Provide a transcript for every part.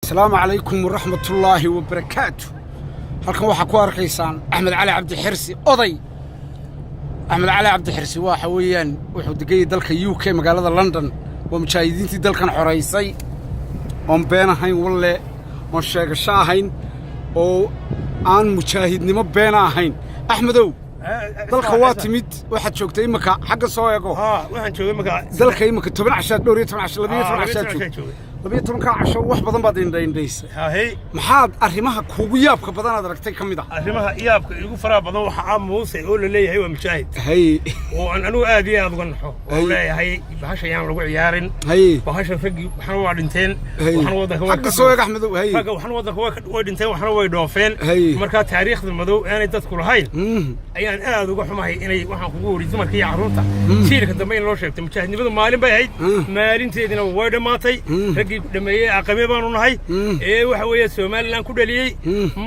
السلام عليكم ورحمة الله وبركاته. halkan waxa ku arkaysaan Axmed Cali Cabdi Xirsi oday Axmed Cali Cabdi Xirsi waxa weeyaan wuxuu degay dalka UK magaalada London oo mujaahidiintii dalkan xoreysay oo been ahayn walle oo sheegasho ahayn oo aan mujaahidnimo been ahayn Axmedow dalka waa timid waxa joogtay imaka xagga soo eego waxaan joogay imaka dalka imaka 10 casho 12 casho 12 casho labiyo ka casho wax badan baad indhaysay maxaad arrimaha kuugu yaabka badan aad aragtay kamid ah arrimaha yaabka igu faraha badan waxa Muuse oo la leeyahay waa mujaahid oo anigu aad iyo aad uga naxo oo leeyahay bahashayaan lagu ciyaarin bahasha rag waxaan waa dhinteen waxaan wadanka waa ka soo eeg Axmedow rag waxaan wadanka waa dhinteen waxaan way dhoofeen marka taariikhda madow aanay dadku lahayn ayaan aad uga xumahay inay waxaan kugu wari dumarkii caruurta siirka dambe in loo sheegtay mujaahidnimadu maalin bay ahayd maalinteedina way dhamaatay dhameeyay aqame baanu nahay waxa weeye Soomaaliland ku dhaliyay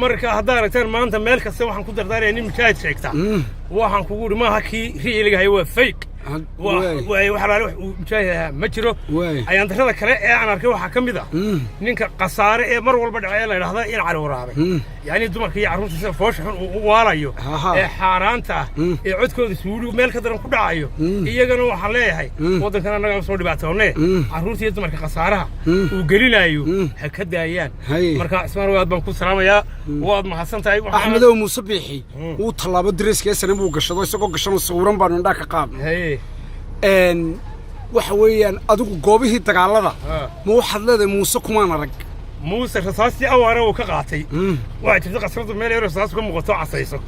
marka hadda aragtaan maanta meel kasta waxaan ku dardaarayay in mujaahid sheegta waxaan kugu wari maaha kii riiliga hay waa fake waxa la mujaahid ma jiro ayaan darada kale ee aan arkay waxa kamid ah ninka qasaare ee mar walba dhacay la yiraahdo in cali waraabay yaani dumarka iyo caruurta foosh xun u waalayo ee xaaraanta ee codkooda suuli meel ka daran ku dhacayo iyagana waxa leeyahay wadankan anaga soo dhibaatoonay caruurta iyo dumarka qasaaraha uu gelinayo ha ka daayaan marka ismaan waad baan ku salaamayaa waad mahadsantahay Axmedow Muuse Biixi uu talaabo diriska sanad uu gashado isagoo gashan sawirran baan indha ka qaabnay waxa weeyaan adigu goobihii dagaalada ma waxaad leedahay Muuse kumaan arag Muuse rasaastii awaara uu ka qaatay waxa jirta qasrada meel ay rasaas ka muuqato casayso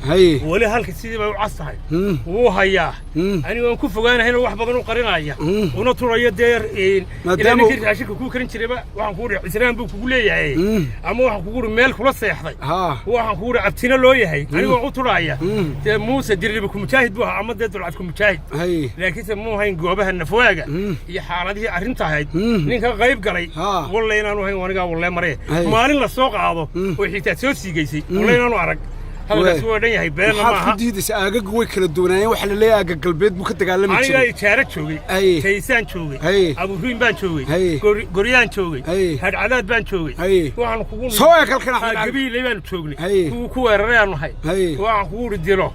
wali halka sidii bay u castahay wuu hayaa anigu aan ku fogaanahay wax badan u qarinaya una turayo deer ilaa jirka ashirka ku karin jirayba waxaan ku dhigay Israel buu kugu leeyahay ama waxaan kugu meel kula seexday waxaan kugu abtina loo yahay anigu aan u turaya de Muuse dirriba ku mujaahid buu ama de dulcad ku mujaahid laakiin muu hayn goobaha nafwaaga iyo xaaladii arinta ahayd ninka qayb galay wallahi inaanu hayn waniga wallahi maalin la soo qaado oo xitaa soo siigaysay walaalaanu arag halkaas waa dhan yahay been ma aha diidis aagag way kala duwanaayeen waxa la leeyahay aagag galbeed buu ka dagaalamay aniga ijaara joogay taysaan joogay abu ruin baan joogay goriyaan joogay hadcadaad baan joogay waxaan kugu soo eegalkan gabiilay baan joognay ku weeraray aanu hay waxaan kugu diro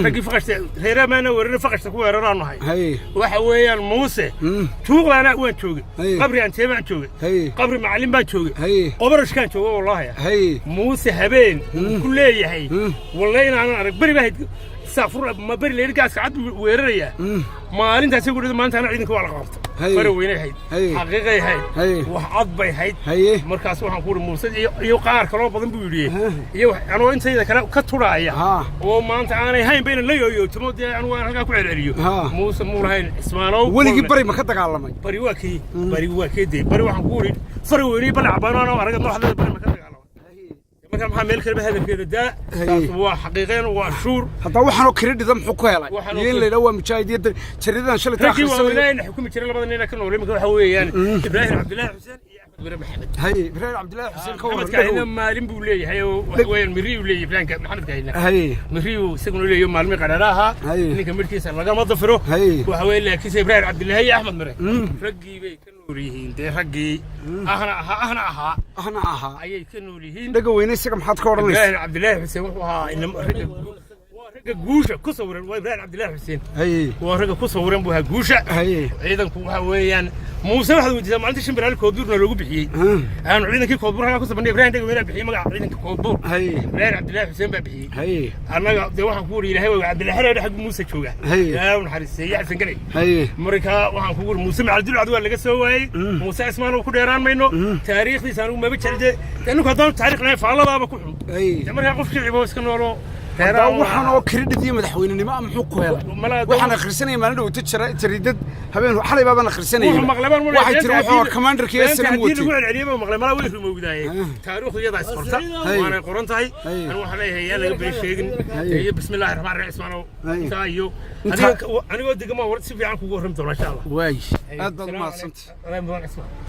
ragi faqashta reeramaana weeraray faqashta ku weeraraan nahay waxa weeyaan Muuse tuuqlaana waan joogay qabri aan teebaan joogay qabri macallin baan joogay qobarashkaan joogay wallahi Muuse habeen ku leeyahay والله أنا بري بهيد سافر ما بري ليه قاعد عاد ويريا ما أنت تقول ما أنت أنا عيدك ولا غلط بري وين هيد حقيقة هيد وحظ بي هيد مركز وحنا نقول موسى يقار كلام بدن بيوريه أنا وأنت إذا كان كترايا وما أنت أنا هاي بين اللي تمود أنا وأنا قاعد عليه موسى مور هاي اسمه ولي بري ما كتك على ماي بري واكي دي بري وحنا نقول فري وين بلعب أنا وأنا نروح هذا بري ما كتك مثلا محمد كلمة هذا كذا ده هو حقيقيا وشور حتى وحنا كريد ذم حكوها لا يين اللي هو مشاهدين تريدنا شلت آخر سنة لا حكومة ترى لبضنا هنا كنا وريم كنا حوي يعني إبراهيم عبد الله حسين أحمد محمد هاي إبراهيم عبد الله حسين كون محمد كاهنا ما لين بولي هاي وين مريو لي إبراهيم محمد كاهنا هاي مريو سكنوا لي يوم معلومة قرارها إني كملت كيس الله ما ضفره وحوي لي كيس إبراهيم عبد الله هاي أحمد مري رجي بي كنوريهين ده رجي أهنا أي كنوريهين دقويني سكم حد كورنيس إبراهيم عبد الله حسين وها إنما رجع جوشة كسورن وإبراهيم عبد الله حسين ورجع كسورن بوها جوشة أيضا كوهويان موسى واحد ودي ما عندش برا الكودور نلقو بحي أنا عندنا كي كودور أنا كسبني إبراهيم ده وين بحي ما عندنا كي كودور إبراهيم عبد الله حسين بحي أنا ده واحد كوري له عبد الله حرة حق موسى شوجا يا ونحرس يا حسين كري مريكا واحد كور موسى مع الدول عدوى اللي جسوي موسى اسمه وكل إيران منه تاريخ دي سانو ما بتشرده لأنه كذا تاريخ لا يفعل الله بكون مريكا قف كذي بس كانوا waxaan kredit madaxweynenimo ama xuquuq hela waxaan akhrisanay maalin dhow tiriidad habeen xalay baan akhrisanay waxay tiri wuxuu commanderkii SNM wati ugu celceliyay maqlay mala way rumowdaayay taariikhdayada isqorta waana qoran tahay aan waxa leeyahay yaa laga beesheegin iyo bismillaahir rahmaanir rahiim ismaano taayo aniga deegama war si fiican kugu horim doona insha Allah way aad baad ma santa